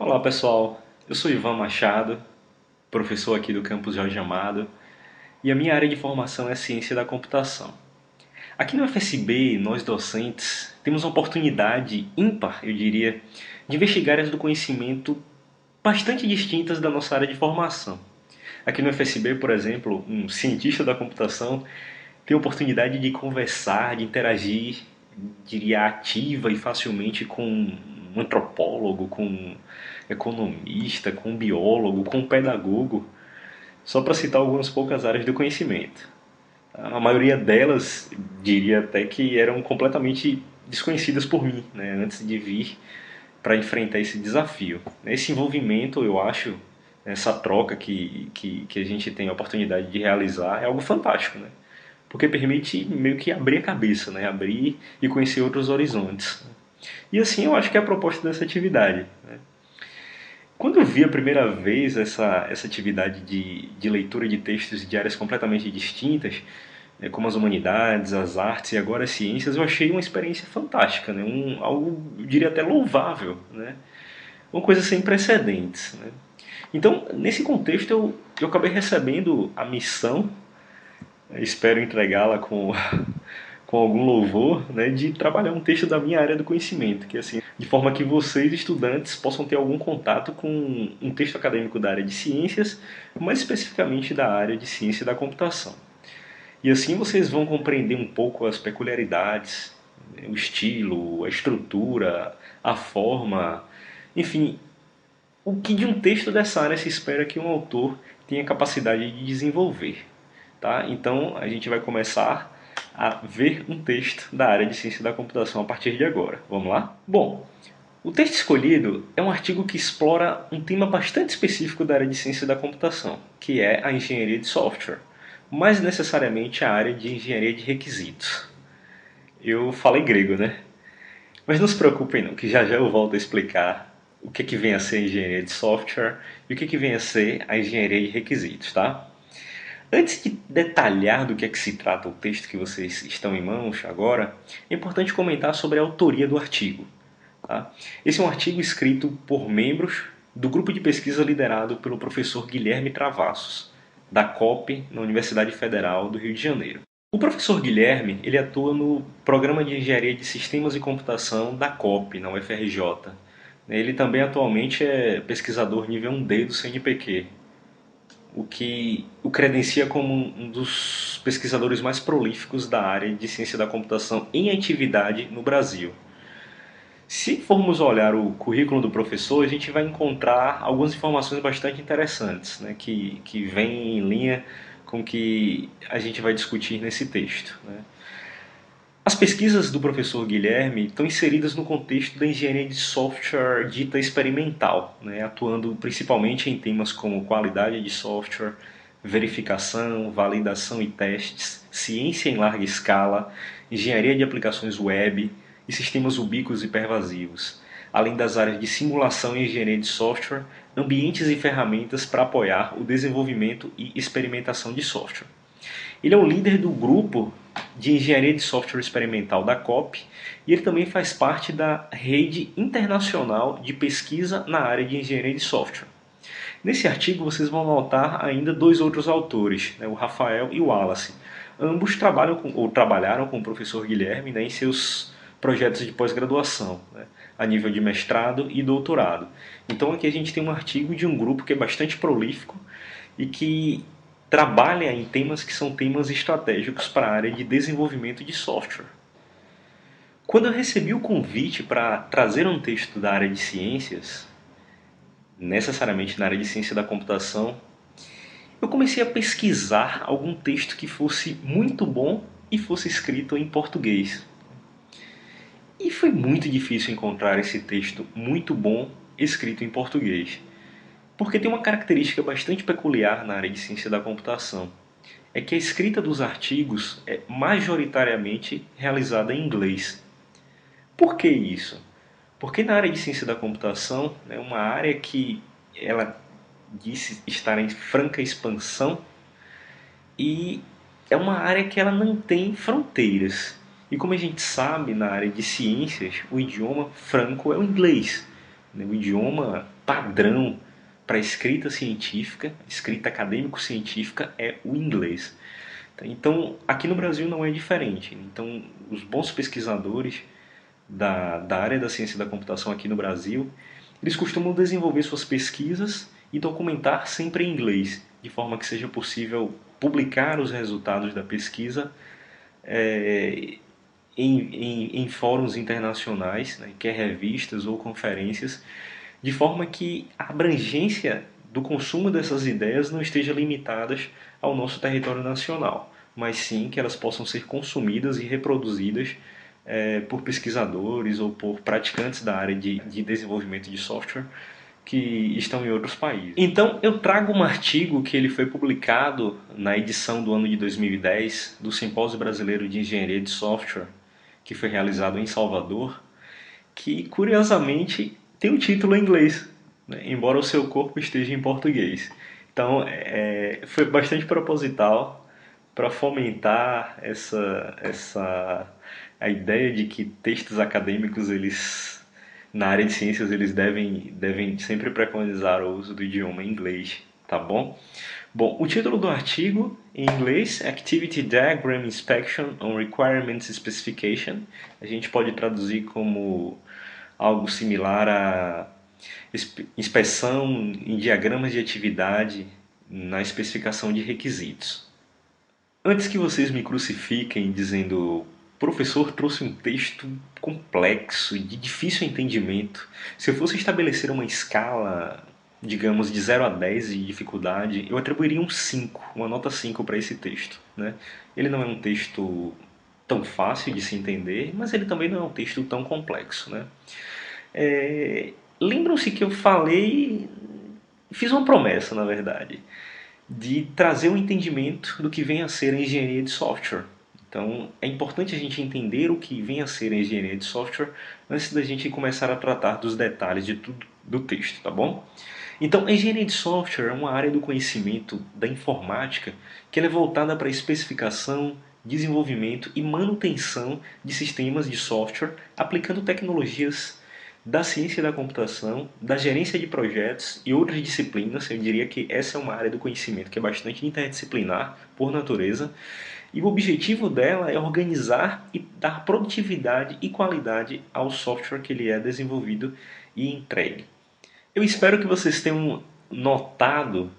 Olá pessoal, eu sou Ivan Machado, professor aqui do campus Jorge Amado, e a minha área de formação é Ciência da Computação. Aqui no FSB, nós docentes temos uma oportunidade ímpar, eu diria, de investigar áreas do conhecimento bastante distintas da nossa área de formação. Aqui no FSB, por exemplo, um cientista da computação tem a oportunidade de conversar, de interagir, diria, ativa e facilmente com um antropólogo, com um economista, com um biólogo, com um pedagogo, só para citar algumas poucas áreas do conhecimento. A maioria delas, diria até que eram completamente desconhecidas por mim, né, antes de vir para enfrentar esse desafio. Esse envolvimento, eu acho, essa troca que a gente tem a oportunidade de realizar é algo fantástico, né? Porque permite meio que abrir a cabeça, né? Abrir e conhecer outros horizontes. E assim eu acho que é a proposta dessa atividade, né? Quando eu vi a primeira vez essa atividade de leitura de textos de áreas completamente distintas, né, como as humanidades, as artes e agora as ciências, eu achei uma experiência fantástica, né? Algo, eu diria até louvável, né? Uma coisa sem precedentes, né? Então, nesse contexto, eu acabei recebendo a missão, espero entregá-la com algum louvor, né, de trabalhar um texto da minha área do conhecimento, que assim, de forma que vocês, estudantes, possam ter algum contato com um texto acadêmico da área de ciências, mais especificamente da área de ciência da computação. E assim vocês vão compreender um pouco as peculiaridades, né, o estilo, a estrutura, a forma, enfim, o que de um texto dessa área se espera que um autor tenha capacidade de desenvolver. Tá? Então a gente vai começar a ver um texto da área de ciência da computação a partir de agora. Vamos lá? Bom, o texto escolhido é um artigo que explora um tema bastante específico da área de ciência da computação, que é a engenharia de software, mais necessariamente a área de engenharia de requisitos. Eu falei grego, né? Mas não se preocupem não, que já já eu volto a explicar o que vem a ser a engenharia de software e o que vem a ser a engenharia de requisitos, tá? Antes de detalhar do que é que se trata o texto que vocês estão em mãos agora, é importante comentar sobre a autoria do artigo. Tá? Esse é um artigo escrito por membros do grupo de pesquisa liderado pelo professor Guilherme Travassos, da COP, na Universidade Federal do Rio de Janeiro. O professor Guilherme ele atua no Programa de Engenharia de Sistemas e Computação da COP, na UFRJ. Ele também atualmente é pesquisador nível 1D do CNPq, o que o credencia como um dos pesquisadores mais prolíficos da área de ciência da computação em atividade no Brasil. Se formos olhar o currículo do professor, a gente vai encontrar algumas informações bastante interessantes, né, que vêm em linha com o que a gente vai discutir nesse texto, né. As pesquisas do professor Guilherme estão inseridas no contexto da engenharia de software dita experimental, né, atuando principalmente em temas como qualidade de software, verificação, validação e testes, ciência em larga escala, engenharia de aplicações web e sistemas ubíquos e pervasivos, além das áreas de simulação e engenharia de software, ambientes e ferramentas para apoiar o desenvolvimento e experimentação de software. Ele é o líder do grupo de engenharia de software experimental da COP e ele também faz parte da rede internacional de pesquisa na área de engenharia de software. Nesse artigo vocês vão notar ainda dois outros autores, né, o Rafael e o Wallace. Ambos trabalharam com o professor Guilherme, né, em seus projetos de pós-graduação, né, a nível de mestrado e doutorado. Então aqui a gente tem um artigo de um grupo que é bastante prolífico e que trabalha em temas que são temas estratégicos para a área de desenvolvimento de software. Quando eu recebi o convite para trazer um texto da área de ciências, necessariamente na área de ciência da computação, eu comecei a pesquisar algum texto que fosse muito bom e fosse escrito em português. E foi muito difícil encontrar esse texto muito bom escrito em português. Porque tem uma característica bastante peculiar na área de ciência da computação. É que a escrita dos artigos é majoritariamente realizada em inglês. Por que isso? Porque na área de ciência da computação é uma área que ela disse estar em franca expansão e é uma área que ela não tem fronteiras. E como a gente sabe, na área de ciências, o idioma franco é o inglês. né? O idioma padrão para escrita científica, escrita acadêmico-científica é o inglês. Então, aqui no Brasil não é diferente. Então, os bons pesquisadores da área da ciência da computação aqui no Brasil, eles costumam desenvolver suas pesquisas e documentar sempre em inglês, de forma que seja possível publicar os resultados da pesquisa é, em fóruns internacionais, né, quer revistas ou conferências, de forma que a abrangência do consumo dessas ideias não esteja limitadas ao nosso território nacional, mas sim que elas possam ser consumidas e reproduzidas por pesquisadores ou por praticantes da área de desenvolvimento de software que estão em outros países. Então, eu trago um artigo que ele foi publicado na edição do ano de 2010 do Simpósio Brasileiro de Engenharia de Software, que foi realizado em Salvador, que, curiosamente, tem o título em inglês, né? Embora o seu corpo esteja em português. Então, foi bastante proposital para fomentar a ideia de que textos acadêmicos, eles, na área de ciências, eles devem sempre preconizar o uso do idioma inglês, tá bom? Bom, o título do artigo em inglês é Activity Diagram Inspection on Requirements Specification. A gente pode traduzir como algo similar a inspeção em diagramas de atividade na especificação de requisitos. Antes que vocês me crucifiquem dizendo: professor trouxe um texto complexo, de difícil entendimento. Se eu fosse estabelecer uma escala, digamos, de 0 a 10 de dificuldade, eu atribuiria um 5, uma nota 5 para esse texto, né? Ele não é um texto tão fácil de se entender, mas ele também não é um texto tão complexo, né? Lembram-se que eu fiz uma promessa, na verdade, de trazer um entendimento do que vem a ser a engenharia de software. Então, é importante a gente entender o que vem a ser a engenharia de software antes da gente começar a tratar dos detalhes de tudo do texto, tá bom? Então, a engenharia de software é uma área do conhecimento da informática que ela é voltada para a especificação, desenvolvimento e manutenção de sistemas de software aplicando tecnologias da ciência da computação, da gerência de projetos e outras disciplinas. Eu diria que essa é uma área do conhecimento que é bastante interdisciplinar por natureza, e o objetivo dela é organizar e dar produtividade e qualidade ao software que ele é desenvolvido e entregue. Eu espero que vocês tenham notado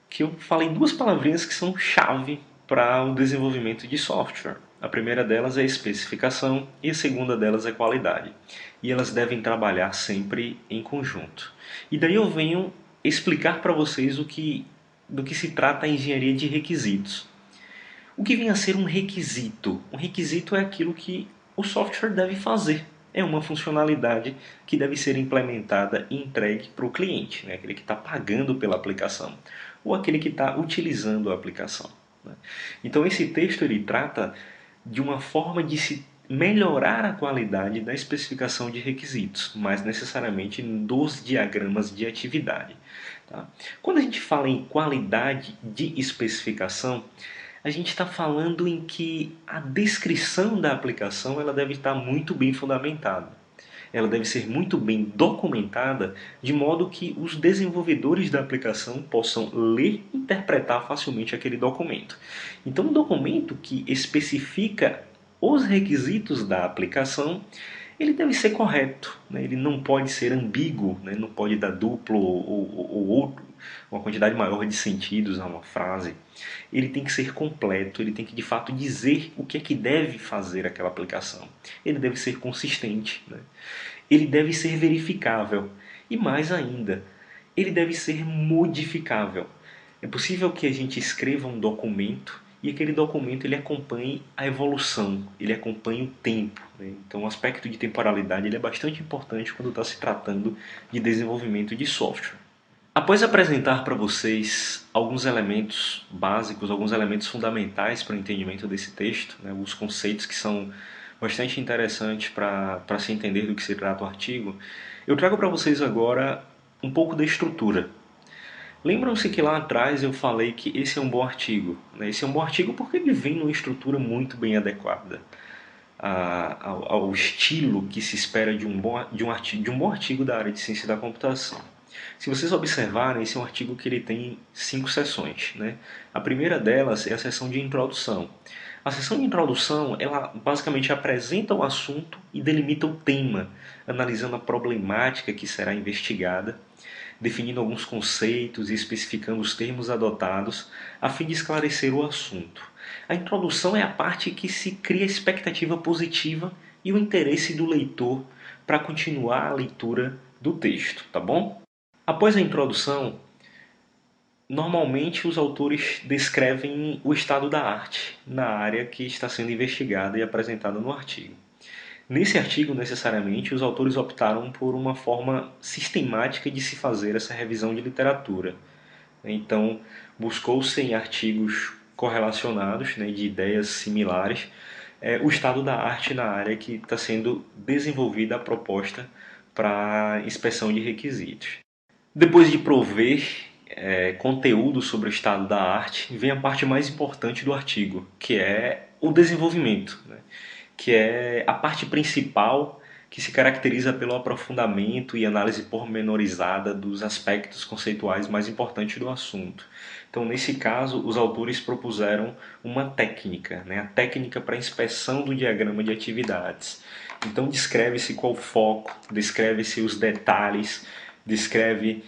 que eu falei duas palavrinhas que são chave para o desenvolvimento de software. A primeira delas é especificação e a segunda delas é qualidade. E elas devem trabalhar sempre em conjunto. E daí eu venho explicar para vocês do que se trata a engenharia de requisitos. O que vem a ser um requisito? Um requisito é aquilo que o software deve fazer. É uma funcionalidade que deve ser implementada e entregue para o cliente, né? Aquele que está pagando pela aplicação, ou aquele que está utilizando a aplicação, né? Então esse texto ele trata de uma forma de se melhorar a qualidade da especificação de requisitos, mas necessariamente dos diagramas de atividade, tá? Quando a gente fala em qualidade de especificação, a gente está falando em que a descrição da aplicação ela deve estar muito bem fundamentada. Ela deve ser muito bem documentada, de modo que os desenvolvedores da aplicação possam ler e interpretar facilmente aquele documento. Então, um documento que especifica os requisitos da aplicação, ele deve ser correto, né? Ele não pode ser ambíguo, né? Não pode dar duplo ou outro, uma quantidade maior de sentidos a uma frase. Ele tem que ser completo, ele tem que de fato dizer o que é que deve fazer aquela aplicação. Ele deve ser consistente, né? Ele deve ser verificável e, mais ainda, ele deve ser modificável. É possível que a gente escreva um documento e aquele documento ele acompanhe a evolução, ele acompanhe o tempo, né? Então o aspecto de temporalidade ele é bastante importante quando está se tratando de desenvolvimento de software. Após apresentar para vocês alguns elementos básicos, alguns elementos fundamentais para o entendimento desse texto, né, os conceitos que são bastante interessantes para se entender do que se trata o artigo, eu trago para vocês agora um pouco da estrutura. Lembram-se que lá atrás eu falei que esse é um bom artigo, né? Esse é um bom artigo porque ele vem numa estrutura muito bem adequada. ao estilo que se espera de um bom artigo da área de ciência da computação. Se vocês observarem, esse é um artigo que ele tem 5 seções, né? A primeira delas é a seção de introdução. A seção de introdução, ela basicamente apresenta o assunto e delimita o tema, analisando a problemática que será investigada, definindo alguns conceitos e especificando os termos adotados, a fim de esclarecer o assunto. A introdução é a parte que se cria expectativa positiva e o interesse do leitor para continuar a leitura do texto, tá bom? Após a introdução, normalmente os autores descrevem o estado da arte na área que está sendo investigada e apresentada no artigo. Nesse artigo, necessariamente, os autores optaram por uma forma sistemática de se fazer essa revisão de literatura. Então, buscou-se em artigos correlacionados, né, de ideias similares, o estado da arte na área que está sendo desenvolvida a proposta para inspeção de requisitos. Depois de prover conteúdo sobre o estado da arte, vem a parte mais importante do artigo, que é o desenvolvimento, né? Que é a parte principal que se caracteriza pelo aprofundamento e análise pormenorizada dos aspectos conceituais mais importantes do assunto. Então, nesse caso, os autores propuseram uma técnica, né? A técnica para a inspeção do diagrama de atividades. Então, descreve-se qual o foco, descreve-se os detalhes, descreve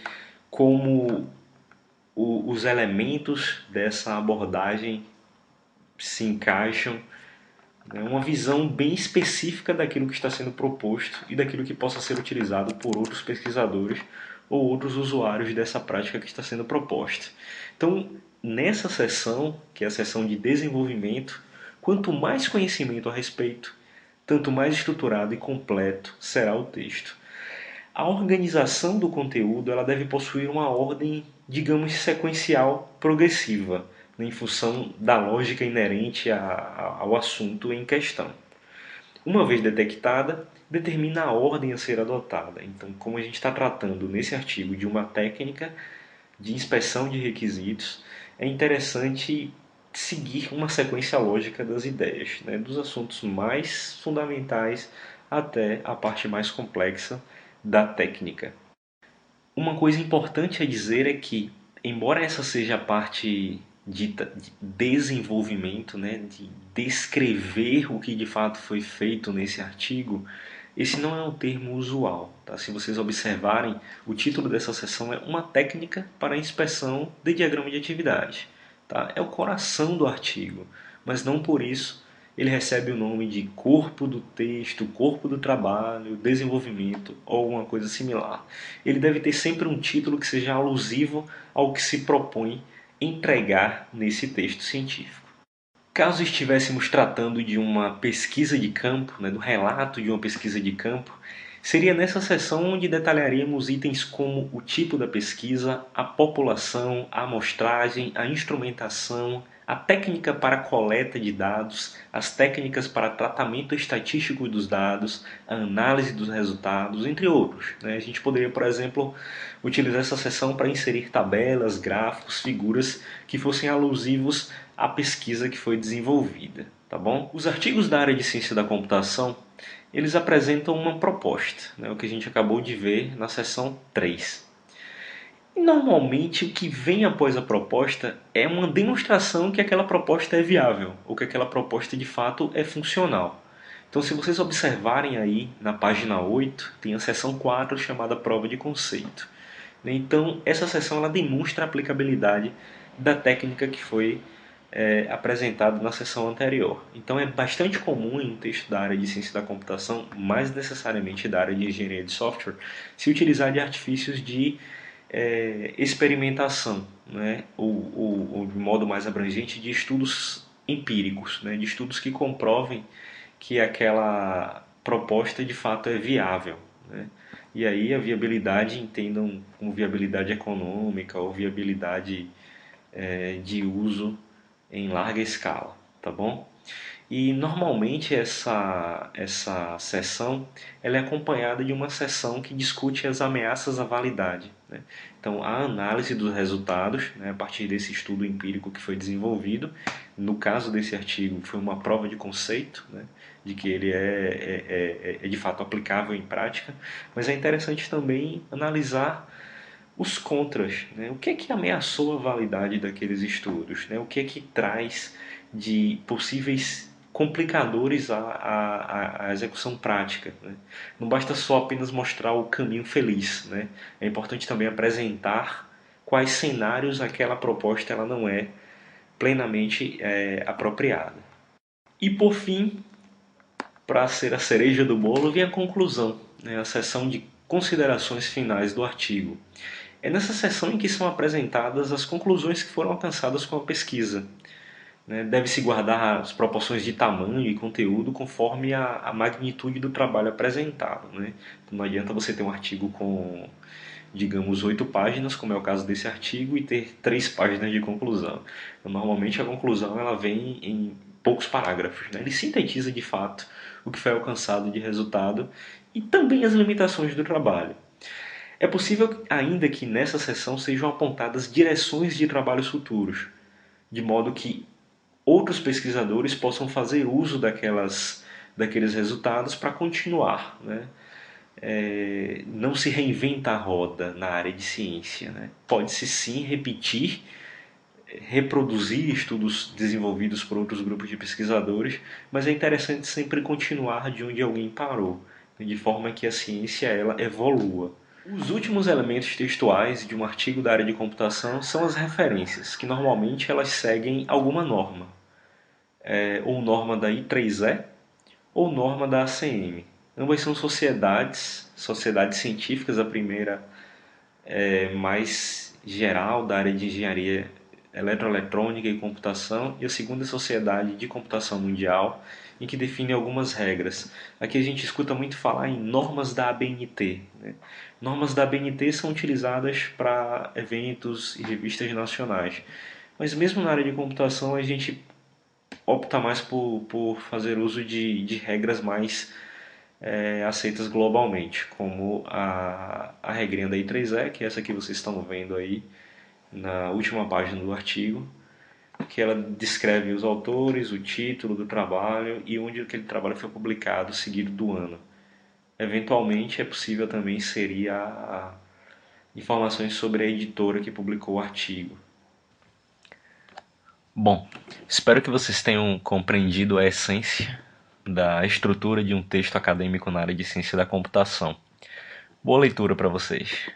como os elementos dessa abordagem se encaixam, né? Uma visão bem específica daquilo que está sendo proposto e daquilo que possa ser utilizado por outros pesquisadores ou outros usuários dessa prática que está sendo proposta. Então, nessa seção, que é a seção de desenvolvimento, quanto mais conhecimento a respeito, tanto mais estruturado e completo será o texto. A organização do conteúdo ela deve possuir uma ordem, digamos, sequencial progressiva, né, em função da lógica inerente ao assunto em questão. Uma vez detectada, determina a ordem a ser adotada. Então, como a gente está tratando nesse artigo de uma técnica de inspeção de requisitos, é interessante seguir uma sequência lógica das ideias, né, dos assuntos mais fundamentais até a parte mais complexa da técnica. Uma coisa importante a dizer é que, embora essa seja a parte dita de desenvolvimento, né, de descrever o que de fato foi feito nesse artigo, esse não é um termo usual. Tá? Se vocês observarem, o título dessa sessão é Uma técnica para a inspeção de diagrama de atividade. Tá? É o coração do artigo, mas não por isso ele recebe o nome de corpo do texto, corpo do trabalho, desenvolvimento ou alguma coisa similar. Ele deve ter sempre um título que seja alusivo ao que se propõe entregar nesse texto científico. Caso estivéssemos tratando de uma pesquisa de campo, né, do relato de uma pesquisa de campo, seria nessa seção onde detalharíamos itens como o tipo da pesquisa, a população, a amostragem, a instrumentação, a técnica para a coleta de dados, as técnicas para tratamento estatístico dos dados, a análise dos resultados, entre outros. A gente poderia, por exemplo, utilizar essa seção para inserir tabelas, gráficos, figuras que fossem alusivos à pesquisa que foi desenvolvida. Tá bom? Os artigos da área de ciência da computação eles apresentam uma proposta, né, o que a gente acabou de ver na seção 3. E normalmente o que vem após a proposta é uma demonstração que aquela proposta é viável, ou que aquela proposta de fato é funcional. Então, se vocês observarem aí na página 8, tem a seção 4 chamada prova de conceito. Então, essa seção ela demonstra a aplicabilidade da técnica que foi apresentado na sessão anterior. Então é bastante comum em um texto da área de ciência da computação, mais necessariamente da área de engenharia de software, se utilizar de artifícios de experimentação, né? ou de modo mais abrangente, de estudos empíricos, né? De estudos que comprovem que aquela proposta de fato é viável. Né? E aí a viabilidade, entendam como viabilidade econômica ou viabilidade de uso em larga escala, tá bom? E normalmente essa sessão ela é acompanhada de uma sessão que discute as ameaças à validade. Né? Então, a análise dos resultados, né, a partir desse estudo empírico que foi desenvolvido, no caso desse artigo foi uma prova de conceito, né? de que ele é de fato aplicável em prática, mas é interessante também analisar os contras, né? O que é que ameaçou a validade daqueles estudos, né? O que é que traz de possíveis complicadores à execução prática, né? Não basta só apenas mostrar o caminho feliz, né? É importante também apresentar quais cenários aquela proposta ela não é plenamente apropriada. E por fim, para ser a cereja do bolo, vem a conclusão, né? A seção de considerações finais do artigo. É nessa seção em que são apresentadas as conclusões que foram alcançadas com a pesquisa. Né? Deve-se guardar as proporções de tamanho e conteúdo conforme a magnitude do trabalho apresentado. Né? Então não adianta você ter um artigo com, digamos, 8 páginas, como é o caso desse artigo, e ter 3 páginas de conclusão. Então, normalmente a conclusão ela vem em poucos parágrafos. Né? Ele sintetiza de fato o que foi alcançado de resultado e também as limitações do trabalho. É possível ainda que nessa seção sejam apontadas direções de trabalhos futuros, de modo que outros pesquisadores possam fazer uso daqueles resultados para continuar. Né? Não se reinventa a roda na área de ciência. Né? Pode-se sim repetir, reproduzir estudos desenvolvidos por outros grupos de pesquisadores, mas é interessante sempre continuar de onde alguém parou, de forma que a ciência ela evolua. Os últimos elementos textuais de um artigo da área de computação são as referências, que normalmente elas seguem alguma norma, ou norma da I3E ou norma da ACM. Ambas são sociedades científicas, a primeira é mais geral da área de engenharia eletroeletrônica e computação, e a segunda é a Sociedade de Computação Mundial, em que define algumas regras. Aqui a gente escuta muito falar em normas da ABNT. Né? Normas da ABNT são utilizadas para eventos e revistas nacionais, mas mesmo na área de computação a gente opta mais por fazer uso de regras mais aceitas globalmente, como a regrinha da I3E, que é essa que vocês estão vendo aí na última página do artigo, que ela descreve os autores, o título do trabalho e onde aquele trabalho foi publicado, seguido do ano. Eventualmente é possível também inserir informações sobre a editora que publicou o artigo. Bom, espero que vocês tenham compreendido a essência da estrutura de um texto acadêmico na área de ciência da computação. Boa leitura para vocês.